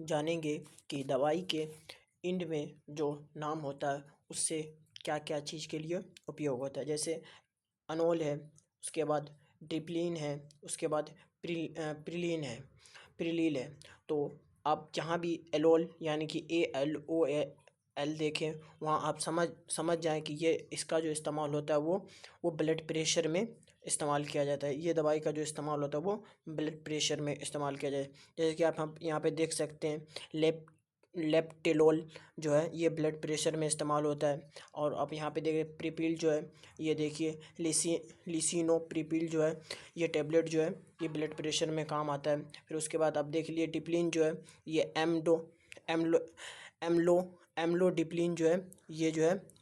जानेंगे कि दवाई के इंड में जो नाम होता है उससे क्या क्या चीज़ के लिए उपयोग होता है। जैसे अनोल है, उसके बाद डिप्लीन है, उसके बाद प्रिलील है। तो आप जहाँ भी एलोल यानी कि ALOL देखें, वहाँ आप समझ जाएं कि ये इसका जो इस्तेमाल होता है वो ब्लड प्रेशर में इस्तेमाल किया जाता है। ये दवाई का जो इस्तेमाल होता है वो ब्लड प्रेशर में इस्तेमाल किया जाए। जैसे कि आप हम यहाँ पे देख सकते हैं, लेप्टिलोल जो है ये ब्लड प्रेशर में इस्तेमाल होता है। और आप यहाँ पे देखिए प्रिपिल जो है, ये देखिए लिसिनोप्रिपिल जो है, ये टेबलेट जो है ये ब्लड प्रेशर में काम आता है। फिर उसके बाद आप देख लिए डिप्लिन जो है, ये एमलो एम्लोडिप्लिन जो है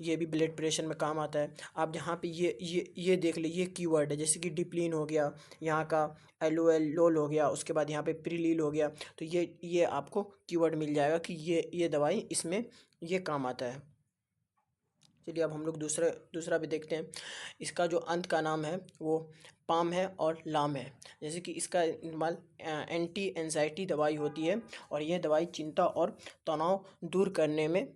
ये भी ब्लड प्रेशर में काम आता है। आप जहाँ पे ये देख लीजिए, ये कीवर्ड है, जैसे कि डिप्लिन हो गया, यहाँ का एलोल हो गया, उसके बाद यहाँ पे प्रिलील हो गया। तो ये आपको कीवर्ड मिल जाएगा कि ये दवाई इसमें ये काम आता है। चलिए अब हम लोग दूसरा भी देखते हैं। इसका जो अंत का नाम है वो पाम है और लाम है। जैसे कि इसका इस्तेमाल एंटी एंजाइटी दवाई होती है और यह दवाई चिंता और तनाव दूर करने में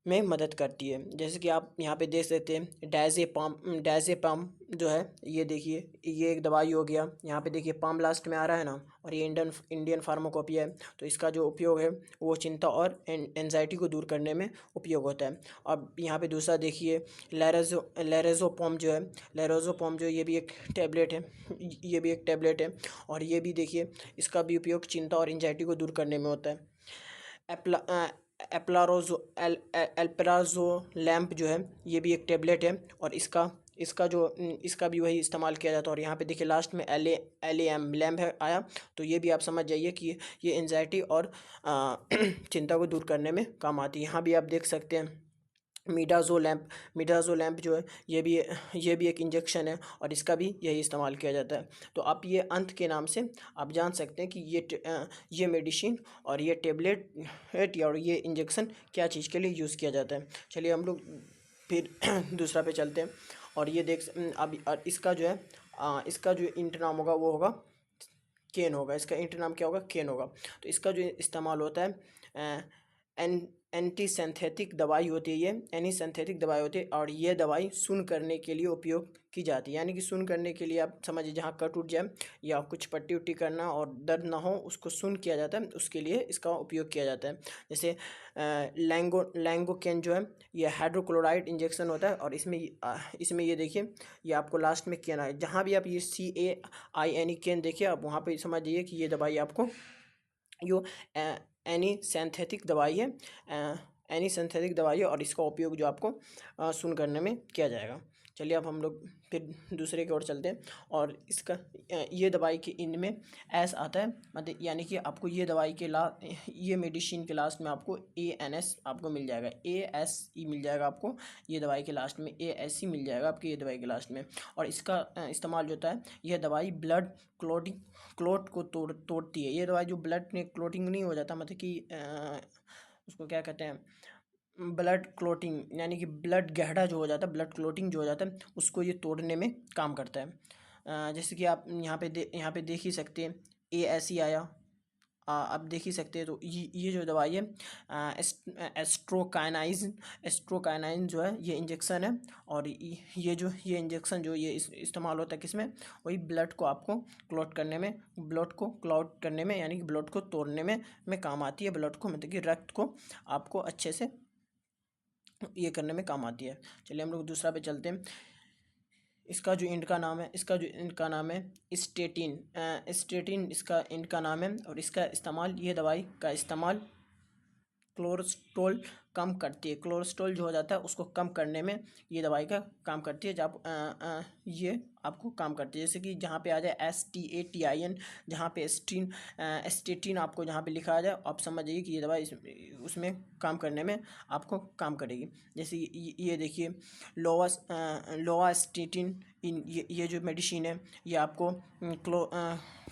मदद करती है। जैसे कि आप यहाँ पे देख सकते हैं डायज़ेपाम जो है, ये देखिए ये एक दवाई हो गया। यहाँ पे देखिए पाम लास्ट में आ रहा है ना, और ये इंडियन फार्माकोपिया है। तो इसका जो उपयोग है वो चिंता और एंजाइटी को दूर करने में उपयोग होता है। अब यहाँ पे दूसरा देखिए लेरेज़ोपम जो है, ये भी एक टैबलेट है, और ये भी देखिए इसका भी उपयोग चिंता और एंजाइटी को दूर करने में होता है। एल्प्राज़ोलैम्प जो है ये भी एक टैबलेट है, और इसका भी वही इस्तेमाल किया जाता है। और यहाँ पे देखिए लास्ट में LAM लैम्प है आया। तो ये भी आप समझ जाइए कि ये एंजाइटी और चिंता को दूर करने में काम आती है। यहाँ भी आप देख सकते हैं मिडाज़ोलैम्प जो है ये भी एक इंजेक्शन है, और इसका भी यही इस्तेमाल किया जाता है। तो आप ये अंत के नाम से आप जान सकते हैं कि ये मेडिसिन और ये टेबलेट और ये इंजेक्शन क्या चीज़ के लिए यूज़ किया जाता है। चलिए हम लोग फिर दूसरा पे चलते हैं। और ये अब इसका जो है इसका जो इंट नाम होगा वो होगा केन होगा। इसका इंट नाम क्या होगा? केन होगा। तो इसका जो इस्तेमाल होता है एंटी सिंथेटिक दवाई होती है, ये एनी सिंथेटिक दवाई होती है, और ये दवाई सुन्न करने के लिए उपयोग की जाती है। यानी कि सुन्न करने के लिए आप समझिए, जहाँ कट उठ जाए या कुछ पट्टी उट्टी करना और दर्द ना हो उसको सुन्न किया जाता है, उसके लिए इसका उपयोग किया जाता है। जैसे लैंगोकेन जो है ये हाइड्रोक्लोराइड इंजेक्शन होता है, और इसमें ये देखिए ये आपको लास्ट में केन है। जहाँ भी आप ये CAINE केन देखिए, आप वहाँ पर समझ जाइए कि ये दवाई आपको यो एनी सिंथेटिक दवाई है, और इसका उपयोग जो आपको सुन्न करने में किया जाएगा। चलिए अब हम लोग फिर दूसरे की ओर चलते हैं। और इसका ये दवाई के इंड में एस आता है, मतलब यानी कि आपको ये दवाई के ये मेडिसिन के लास्ट में आपको ANS आपको मिल जाएगा, ASE मिल जाएगा आपको। ये दवाई के लास्ट में ASE मिल जाएगा आपकी ये दवाई के लास्ट में। और इसका इस्तेमाल जो होता है, यह दवाई ब्लड क्लोट को तोड़ती है। ये दवाई जो ब्लड में क्लोटिंग नहीं हो जाता, मतलब कि उसको क्या कहते हैं, ब्लड क्लोटिंग, यानी कि ब्लड गहरा जो हो जाता है, ब्लड क्लोटिंग जो हो जाता है, उसको ये तोड़ने में काम करता है। जैसे कि आप यहाँ पे देख ही सकते हैं ASE आया, आप देख ही सकते हैं। तो ये जो दवाई है एस्ट्रोकाइनाइन जो है ये इंजेक्शन है, और ये इंजेक्शन जो ये इस्तेमाल होता है किसमें, वही ब्लड को क्लॉट करने में, यानी कि ब्लड को तोड़ने में काम आती है। ब्लड को मतलब कि रक्त को आपको अच्छे से ये करने में काम आती है। चलिए हम लोग दूसरा पे चलते हैं। इसका जो इंड का नाम है स्टेटिन इसका इंड का नाम है, और इसका इस्तेमाल, ये दवाई का इस्तेमाल कोलेस्ट्रॉल कम करती है। कोलेस्ट्रॉल जो हो जाता है उसको कम करने में ये दवाई का काम करती है। जब ये आपको काम करती है, जैसे कि जहाँ पे आ जाए STATIN, जहाँ पे स्टेटिन आपको जहाँ पे लिखा आ जाए, आप समझ जाइए कि ये दवाई उसमें काम करने में आपको काम करेगी। जैसे ये देखिए लोवास्टेटिन, ये जो मेडिसिन है ये आपको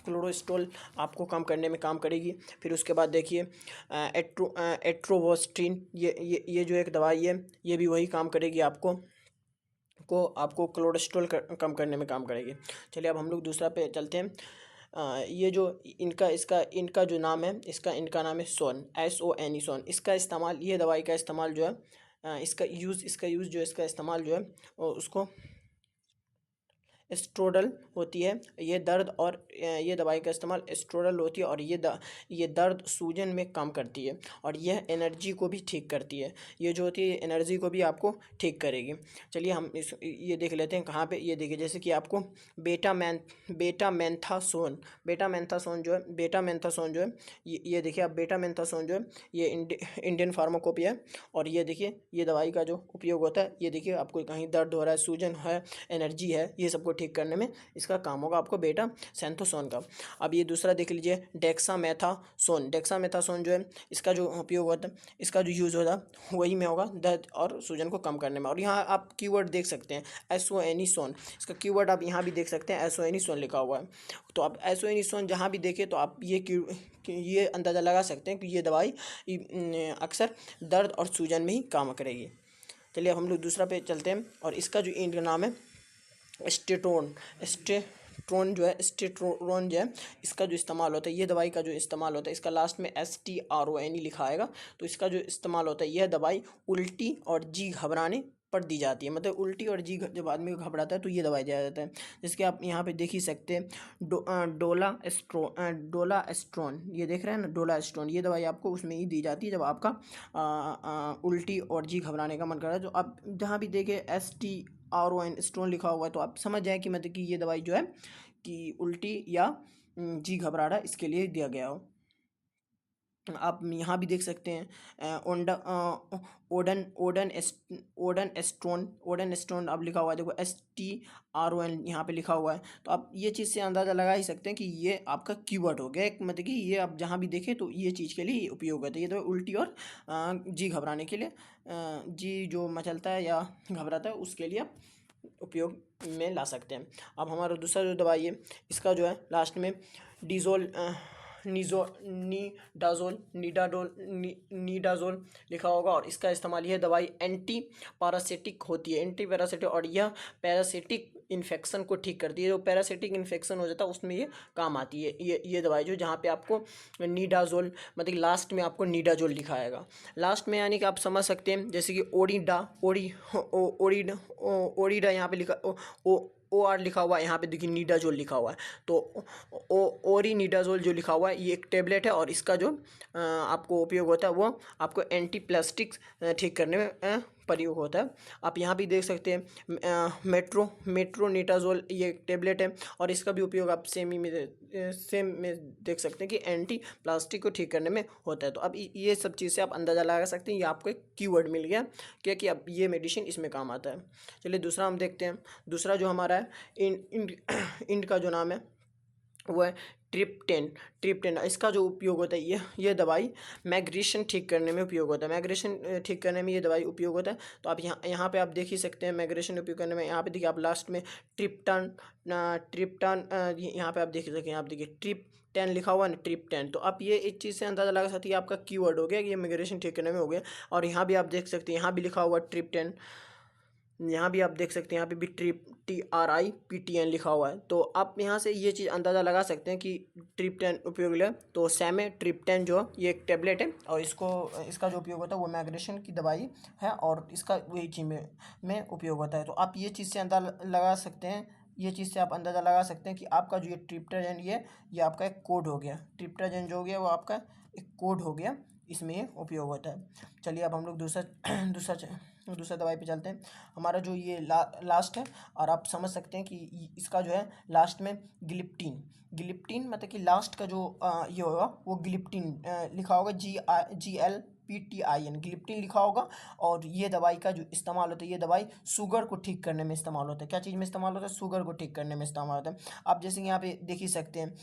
कोलेस्ट्रॉल आपको कम करने में काम करेगी। फिर उसके बाद देखिए एट्रोवोस्टिन, ये जो एक दवाई है ये भी वही काम करेगी, आपको कोलेस्ट्रॉल कम करने में काम करेगी। चलिए अब हम लोग दूसरा पे चलते हैं। ये जो इनका जो नाम है, इनका नाम है सोन, SONE सोन। इसका इस्तेमाल, ये दवाई का इस्तेमाल जो है, इसका यूज़ जो है, इसका इस्तेमाल जो है उसको एस्ट्रोडल होती है। ये दर्द और ये दवाई का इस्तेमाल एस्ट्रोडल होती है, और ये दर्द सूजन में काम करती है, और यह एनर्जी को भी ठीक करती है। ये जो होती है एनर्जी को भी आपको ठीक करेगी। चलिए हम ये देख लेते हैं कहाँ पे। ये देखिए, जैसे कि आपको बेटा मैंथासोन जो है, ये देखिए आप, बेटा मैंथासोन जो है ये इंडियन फार्माकोपी है। और ये देखिए, ये दवाई का जो उपयोग होता है, ये देखिए आपको कहीं दर्द हो रहा है, सूजन है, एनर्जी है, ये सबको ठीक करने में इसका काम होगा आपको बेटा सेंथोसोन का। अब ये दूसरा देख लीजिए, डेक्सामेथासोन जो है, इसका जो उपयोग होता है, इसका जो यूज़ होता है वही में होगा दर्द और सूजन को कम करने में। और यहाँ आप कीवर्ड देख सकते हैं, SONE, इसका कीवर्ड आप यहाँ भी देख सकते हैं, SONE लिखा हुआ है। तो आप SONE जहाँ भी देखें तो आप ये अंदाज़ा लगा सकते हैं कि ये दवाई अक्सर दर्द और सूजन में ही काम करेगी। चलिए अब हम लोग दूसरा पे चलते हैं, और इसका जो इंड नाम है स्टेट्रोन जो है, इसका जो इस्तेमाल होता है, ये दवाई का जो इस्तेमाल होता है, इसका लास्ट में STRONE लिखा आएगा। तो इसका जो इस्तेमाल होता है, यह दवाई उल्टी और जी घबराने पर दी जाती है। मतलब उल्टी और जी जब आदमी को घबराता है तो ये दवाई दिया जाता है। जिसके आप यहाँ पे देख ही सकते हैं, डोला एस्ट्रॉन, ये देख रहे हैं ना, डोला एस्ट्रॉन, ये दवाई आपको उसमें ही दी जाती है जब आपका उल्टी और जी घबराने का मन कर रहा है। तो आप जहाँ भी देखें STRON स्टोन लिखा हुआ है तो आप समझ जाएं कि मतलब कि ये दवाई जो है कि उल्टी या जी घबरा रहा है, इसके लिए दिया गया हो। आप यहाँ भी देख सकते हैं ओडन स्टोन अब लिखा हुआ है, देखो STRON यहाँ पे लिखा हुआ है। तो आप ये चीज़ से अंदाज़ा लगा ही सकते हैं कि ये आपका कीवर्ड हो गया एक, मतलब कि ये आप जहाँ भी देखें तो ये चीज़ के लिए उपयोग होता है। ये तो उल्टी और जी घबराने के लिए, जी जो मचलता है या घबराता है उसके लिए आप उपयोग में ला सकते हैं। अब हमारा दूसरा जो दवाई है, इसका जो है लास्ट में नीडाजोल लिखा होगा, और इसका इस्तेमाल, यह दवाई एंटी पैरासिटिक होती है, और यह पैरासिटिक इन्फेक्शन को ठीक करती है। जो पैरासिटिक इन्फेक्शन हो जाता है उसमें ये काम आती है, ये दवाई जो, जहाँ पे आपको नीडाजोल, मतलब लास्ट में आपको नीडाजोल लिखाएगा लास्ट में, यानी कि आप समझ सकते हैं जैसे कि ओडिडा यहाँ पे लिखा OR लिखा हुआ है, यहाँ पे देखिए नीडाजोल लिखा हुआ है। तो ओरिनिडाजोल जो लिखा हुआ है ये एक टेबलेट है, और इसका जो आपको उपयोग होता है वो आपको एंटीप्लास्टिक ठीक करने में प्रयोग होता है। आप यहाँ भी देख सकते हैं मेट्रोनिडाजोल, ये एक टेबलेट है, और इसका भी उपयोग आप सेम में देख सकते हैं कि एंटी प्लास्टिक को ठीक करने में होता है। तो अब ये सब चीज़ से आप अंदाज़ा लगा सकते हैं, ये आपको एक कीवर्ड मिल गया क्या कि अब ये मेडिसिन इसमें काम आता है। चलिए दूसरा हम देखते हैं। दूसरा जो हमारा है, इंड का जो नाम है वो है ट्रिप्टेन। इसका जो उपयोग होता है, ये दवाई माइग्रेशन ठीक करने में उपयोग होता है। माइग्रेशन ठीक करने में ये दवाई उपयोग होता है। तो आप यहाँ पे आप देख ही सकते हैं माइग्रेशन उपयोग करने में। यहाँ पे देखिए आप लास्ट में ट्रिप्टान, यहाँ पे आप देख सकते हैं, आप देखिए ट्रिप्टेन लिखा हुआ है ना, ट्रिप्टेन। तो आप ये इस चीज़ से अंदाज़ा लगा सकते हैं आपका कीवर्ड हो गया कि ये माइग्रेशन ठीक करने में हो गया। और यहाँ भी आप देख सकते हैं, यहाँ भी लिखा हुआ ट्रिप्टेन, यहाँ भी आप देख सकते हैं, यहाँ पे भी TRIPTN लिखा हुआ है। तो आप यहाँ से ये चीज़ अंदाज़ा लगा सकते हैं कि ट्रिप्टेन उपयोग ले। तो ट्रिप्टेन जो ये एक टेबलेट है, और इसका जो उपयोग होता है वो माइग्रेशन की दवाई है, और इसका वही चीज़ में उपयोग होता है। तो आप ये चीज़ से अंदाज़ा लगा सकते हैं, ये चीज़ से आप अंदाज़ा लगा सकते हैं कि आपका जो ये ट्रिप्टोजन, ये आपका एक कोड हो गया। ट्रिप्टोजन जो हो गया वो आपका एक कोड हो गया, इसमें ये उपयोग होता है। चलिए अब हम लोग दूसरा दवाई पे चलते हैं। हमारा जो ये लास्ट है, और आप समझ सकते हैं कि इसका जो है लास्ट में गिलिप्टिन, मतलब कि लास्ट का जो ये होगा वो गिलिप्टिन लिखा होगा, GLPTIN, गिलिप्टिन लिखा होगा। और ये दवाई का जो इस्तेमाल होता है, ये दवाई शुगर को ठीक करने में इस्तेमाल होता है। क्या चीज़ में इस्तेमाल होता है? शुगर को ठीक करने में इस्तेमाल होता है। आप जैसे यहाँ पे देख ही सकते हैं,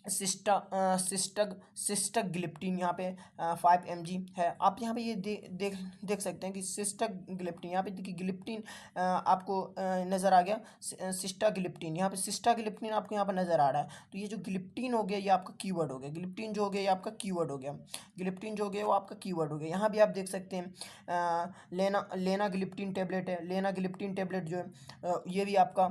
सिस्टक गिलिप्टिन यहाँ पे 5 mg है। आप यहाँ पे ये देख सकते हैं कि सिस्टक गिलिप्टिन, यहाँ पे देखिए गिलिप्टिन आपको नज़र आ गया। सिस्टा गिलिप्टिन, यहाँ पे सिस्टा गिलिप्टिन आपको यहाँ पर नज़र आ रहा है। तो ये जो गिलिप्टिन हो गया, ये आपका कीवर्ड हो गया। गिलिप्टिन जो हो गया ये आपका कीवर्ड हो गया। गिलिप्टिन जो हो गया वो आपका कीवर्ड हो गया। यहाँ भी आप देख सकते हैं लेना गिलिप्टिन टेबलेट है। लेना गिलिप्टिन टेबलेट जो है ये भी आपका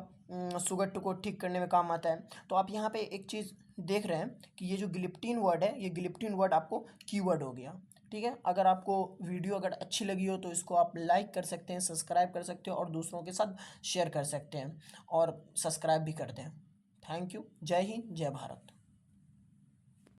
शुगर को ठीक करने में काम आता है। तो आप यहाँ पे एक चीज़ देख रहे हैं कि ये जो गिलिप्टिन वर्ड है, ये गिलिप्टिन वर्ड आपको कीवर्ड हो गया। ठीक है, अगर आपको वीडियो अगर अच्छी लगी हो तो इसको आप लाइक कर सकते हैं, सब्सक्राइब कर सकते हो और दूसरों के साथ शेयर कर सकते हैं और सब्सक्राइब भी कर दें। Thank you. जय हिंद, जय भारत।